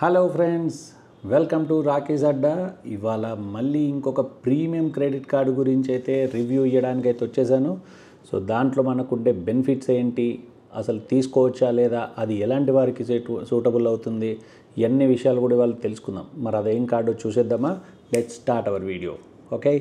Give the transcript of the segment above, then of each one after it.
Hello friends, welcome to Rakesh అడ్డా. ఇవాళ మళ్ళీ ఇంకొక ప్రీమియం క్రెడిట్ కార్డు గురించి అయితే రివ్యూ ఇవ్వడానికి అయితే వచ్చేసాను. సో దాంట్లో మనకుండే బెనిఫిట్స్ ఏంటి, అసలు తీసుకోవచ్చా లేదా, అది ఎలాంటి వారికి సూటబుల్ అవుతుంది, ఇవన్నీ విషయాలు కూడా ఇవాళ తెలుసుకుందాం. మరి అదేం కార్డు చూసేద్దామా? Let's start our video. Okay,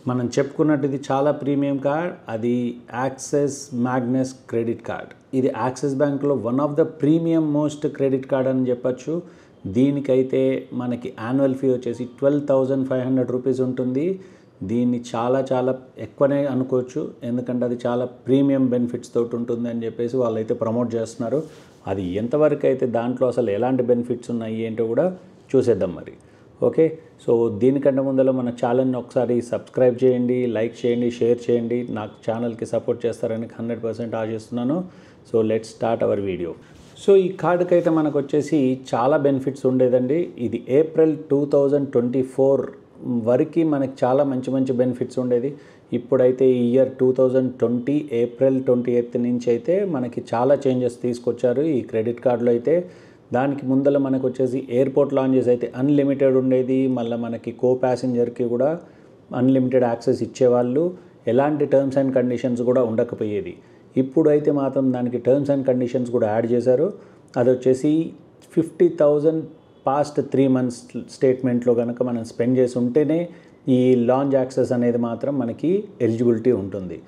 మనం చెప్పుకున్నట్టు ఇది చాలా ప్రీమియం కార్డ్. అది యాక్సిస్ మ్యాగ్నస్ క్రెడిట్ కార్డ్. ఇది యాక్సిస్ బ్యాంక్లో one of the premium most credit card అని చెప్పచ్చు. దీనికైతే మనకి యాన్యువల్ ఫీ వచ్చేసి 12,500 రూపీస్ ఉంటుంది. దీన్ని చాలా ఎక్కువనే అనుకోవచ్చు, ఎందుకంటే అది చాలా ప్రీమియం బెనిఫిట్స్ తోటి ఉంటుంది అని చెప్పేసి వాళ్ళైతే ప్రమోట్ చేస్తున్నారు. అది ఎంతవరకు అయితే దాంట్లో అసలు ఎలాంటి బెనిఫిట్స్ ఉన్నాయి ఏంటో కూడా చూసేద్దాం మరి. ఓకే, సో దీనికంటే ముందర మన ఛానల్ని ఒకసారి సబ్స్క్రైబ్ చేయండి, లైక్ చేయండి, షేర్ చేయండి. నాకు ఛానల్కి సపోర్ట్ చేస్తారని 100% ఆశిస్తున్నాను. So let's start our video. So ఈ కార్డుకి అయితే మనకు వచ్చేసి చాలా బెనిఫిట్స్ ఉండేదండి. ఇది ఏప్రిల్ 2024 వరకు మనకి చాలా మంచి బెనిఫిట్స్ ఉండేది. ఇప్పుడైతే ఈ ఇయర్ 2020 ఏప్రిల్ 28 నుంచి అయితే మనకి చాలా చేంజెస్ తీసుకొచ్చారు ఈ క్రెడిట్ కార్డులో అయితే. దానికి ముందర మనకు వచ్చేసి ఎయిర్పోర్ట్ లాంజెస్ అయితే అన్లిమిటెడ్ ఉండేది. మళ్ళీ మనకి కో ప్యాసింజర్కి కూడా అన్లిమిటెడ్ యాక్సెస్ ఇచ్చేవాళ్ళు. ఎలాంటి టర్మ్స్ అండ్ కండిషన్స్ కూడా ఉండకపోయేది. ఇప్పుడు అయితే మాత్రం దానికి టర్మ్స్ అండ్ కండిషన్స్ కూడా యాడ్ చేశారు. అది వచ్చేసి 50,000 పాస్ట్ 3 months స్టేట్మెంట్లో కనుక మనం స్పెండ్ చేసి ఉంటేనే ఈ లాంజ్ యాక్సెస్ అనేది మాత్రం మనకి ఎలిజిబిలిటీ ఉంటుంది.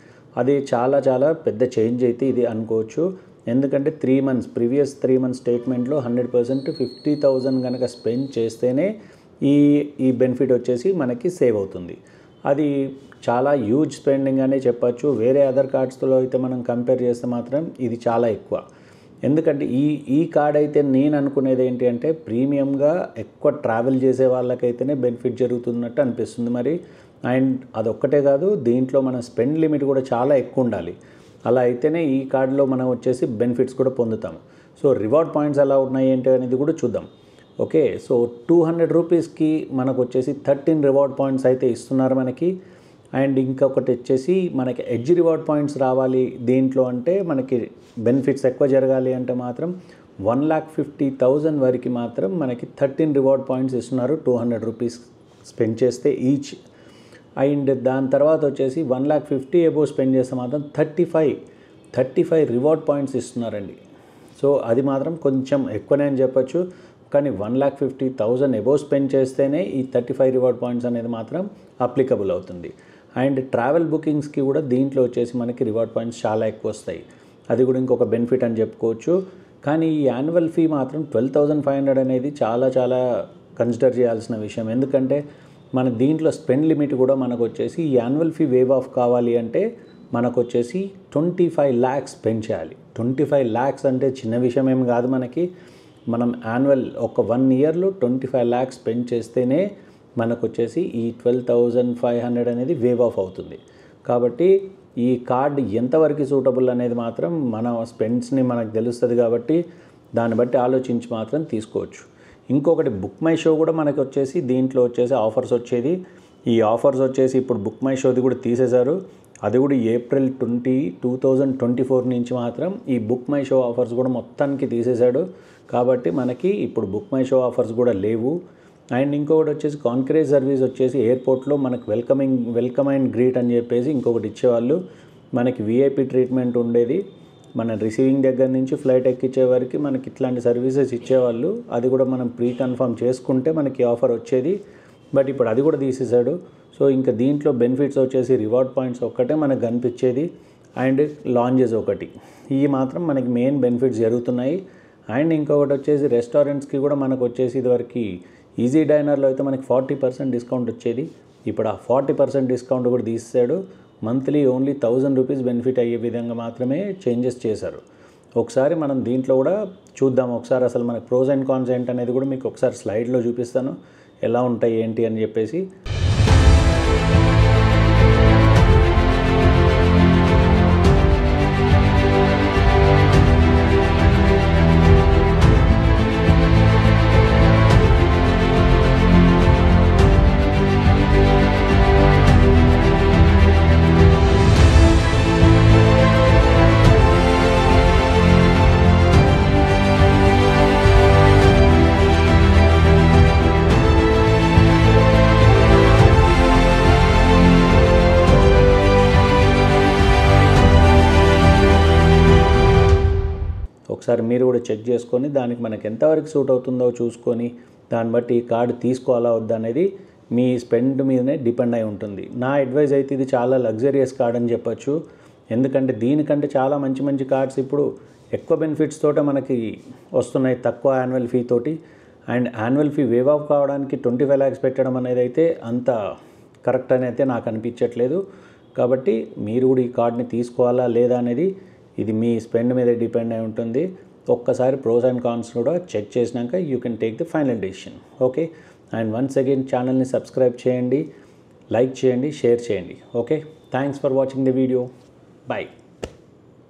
అది చాలా పెద్ద చేంజ్ అయితే ఇది అనుకోవచ్చు. ఎందుకంటే 3 months ప్రీవియస్ 3 months స్టేట్మెంట్లో 100% 50,000 కనుక స్పెండ్ చేస్తేనే ఈ బెనిఫిట్ వచ్చేసి మనకి సేవ్ అవుతుంది. అది చాలా హ్యూజ్ స్పెండింగ్ అనే చెప్పచ్చు. వేరే అదర్ కార్డ్స్తో అయితే మనం కంపేర్ చేస్తే మాత్రం ఇది చాలా ఎక్కువ. ఎందుకంటే ఈ కార్డ్ అయితే నేను అనుకునేది ఏంటి అంటే ప్రీమియంగా ఎక్కువ ట్రావెల్ చేసే వాళ్ళకైతేనే బెనిఫిట్ జరుగుతున్నట్టు అనిపిస్తుంది మరి. అండ్ అదొక్కటే కాదు, దీంట్లో మన స్పెండ్ లిమిట్ కూడా చాలా ఎక్కువ ఉండాలి. అలా అయితేనే ఈ కార్డులో మనం వచ్చేసి బెనిఫిట్స్ కూడా పొందుతాము. సో రివార్డ్ పాయింట్స్ ఎలా ఉన్నాయి ఏంటి అనేది కూడా చూద్దాం. ఓకే, సో 200 రూపీస్కి మనకు వచ్చేసి 13 రివార్డ్ పాయింట్స్ అయితే ఇస్తున్నారు మనకి. అండ్ ఇంకొకటి వచ్చేసి మనకి ఎడ్జ్ రివార్డ్ పాయింట్స్ రావాలి దీంట్లో అంటే మనకి బెనిఫిట్స్ ఎక్కువ జరగాలి అంటే మాత్రం 1,50,000 వరకు మాత్రం మనకి 13 రివార్డ్ పాయింట్స్ ఇస్తున్నారు 200 రూపీస్ స్పెండ్ చేస్తే ఈచ్. అండ్ దాని తర్వాత వచ్చేసి 1,50,000 అబోవ్ స్పెండ్ చేస్తే మాత్రం 35 రివార్డ్ పాయింట్స్ ఇస్తున్నారండి. సో అది మాత్రం కొంచెం ఎక్కువనే అని చెప్పచ్చు. కానీ 1,50,000 అబోవ్ స్పెండ్ చేస్తేనే ఈ 35 రివార్డ్ పాయింట్స్ అనేది మాత్రం అప్లికబుల్ అవుతుంది. అండ్ ట్రావెల్ బుకింగ్స్కి కూడా దీంట్లో వచ్చేసి మనకి రివార్డ్ పాయింట్స్ చాలా ఎక్కువ వస్తాయి. అది కూడా ఇంకొక బెనిఫిట్ అని చెప్పుకోవచ్చు. కానీ ఈ యాన్యువల్ ఫీ మాత్రం 12,500 అనేది చాలా కన్సిడర్ చేయాల్సిన విషయం. ఎందుకంటే మన దీంట్లో స్పెండ్ లిమిట్ కూడా మనకు వచ్చేసి ఈ యాన్యువల్ ఫీ వేవ్ ఆఫ్ కావాలి అంటే మనకు వచ్చేసి 25 lakhs స్పెండ్ చేయాలి. 25 lakhs అంటే చిన్న విషయం ఏం కాదు మనకి. మనం యాన్యువల్ ఒక 1 yearలో 25 lakhs స్పెండ్ చేస్తేనే మనకు వచ్చేసి ఈ 12,500 అనేది వేవ్ ఆఫ్ అవుతుంది. కాబట్టి ఈ కార్డ్ ఎంతవరకు సూటబుల్ అనేది మాత్రం మన స్పెండ్స్ని మనకు తెలుస్తుంది. కాబట్టి దాన్ని బట్టి ఆలోచించి మాత్రం తీసుకోవచ్చు. ఇంకొకటి బుక్ మై షో కూడా మనకి వచ్చేసి దీంట్లో వచ్చేసి ఆఫర్స్ వచ్చేది. ఈ ఆఫర్స్ వచ్చేసి ఇప్పుడు బుక్ మై షోది కూడా తీసేశారు. అది కూడా ఏప్రిల్ 2024 నుంచి మాత్రం ఈ బుక్ మై షో ఆఫర్స్ కూడా మొత్తానికి తీసేశాడు. కాబట్టి మనకి ఇప్పుడు బుక్ మై షో ఆఫర్స్ కూడా లేవు. అండ్ ఇంకొకటి వచ్చేసి కాన్కరేజ్ సర్వీస్ వచ్చేసి ఎయిర్పోర్ట్లో మనకు వెల్కమ్ అండ్ గ్రీట్ అని చెప్పేసి ఇంకొకటి ఇచ్చేవాళ్ళు. మనకి విఐపి ట్రీట్మెంట్ ఉండేది. మన రిసీవింగ్ దగ్గర నుంచి ఫ్లైట్ ఎక్కించే వరకు మనకి ఇట్లాంటి సర్వీసెస్ ఇచ్చేవాళ్ళు. అది కూడా మనం ప్రీ కన్ఫర్మ్ చేసుకుంటే మనకి ఆఫర్ వచ్చేది. బట్ ఇప్పుడు అది కూడా తీసేశాడు. సో ఇంకా దీంట్లో బెనిఫిట్స్ వచ్చేసి రివార్డ్ పాయింట్స్ ఒక్కటే మనకు కనిపించేది అండ్ లాంజెస్ ఒకటి. ఇవి మాత్రం మనకి మెయిన్ బెనిఫిట్స్ జరుగుతున్నాయి. అండ్ ఇంకొకటి వచ్చేసి రెస్టారెంట్స్కి కూడా మనకు వచ్చేసి ఇదివరకు ఈజీ డైనర్లో అయితే మనకి 40% డిస్కౌంట్ వచ్చేది. ఇప్పుడు ఆ 40% డిస్కౌంట్ కూడా తీసేశాడు. మంత్లీ ఓన్లీ 1,000 రూపీస్ బెనిఫిట్ అయ్యే విధంగా మాత్రమే చేంజెస్ చేశారు. ఒకసారి మనం దీంట్లో కూడా చూద్దాం. ఒకసారి అసలు మనకు ప్రోస్ అండ్ కాన్స్ ఏంటి అనేది కూడా మీకు ఒకసారి స్లైడ్లో చూపిస్తాను, ఎలా ఉంటాయి ఏంటి అని చెప్పేసి. ఒకసారి మీరు కూడా చెక్ చేసుకొని దానికి మనకి ఎంతవరకు సూట్ అవుతుందో చూసుకొని దాన్ని బట్టి ఈ కార్డు తీసుకోవాలా వద్దా అనేది మీ స్పెండ్ మీదనే డిపెండ్ అయి ఉంటుంది. నా అడ్వైజ్ అయితే ఇది చాలా లగ్జరియస్ కార్డ్ అని చెప్పొచ్చు. ఎందుకంటే దీనికంటే చాలా మంచి మంచి కార్డ్స్ ఇప్పుడు ఎక్కువ బెనిఫిట్స్ తోట మనకి వస్తున్నాయి తక్కువ యాన్యువల్ ఫీ తోటి. And annual fee wave of కావడానికి 25 lakhs పెట్టడం అనేది అయితే అంత కరెక్ట్ అని అయితే నాకు అనిపించట్లేదు. కాబట్టి మీరు కూడా ఈ కార్డ్ని తీసుకోవాలా లేదా అనేది ఇది మీ స్పెండ్ మీద డిపెండ్ అయి ఉంటుంది. ఒక్కసారి ప్రోస్ అండ్ కాన్స్ కూడా చెక్ చేసినాక you can take the final decision. Okay, and once again ఛానల్ని సబ్స్క్రైబ్ చేయండి, లైక్ చేయండి, షేర్ చేయండి. Okay, thanks for watching the video. Bye.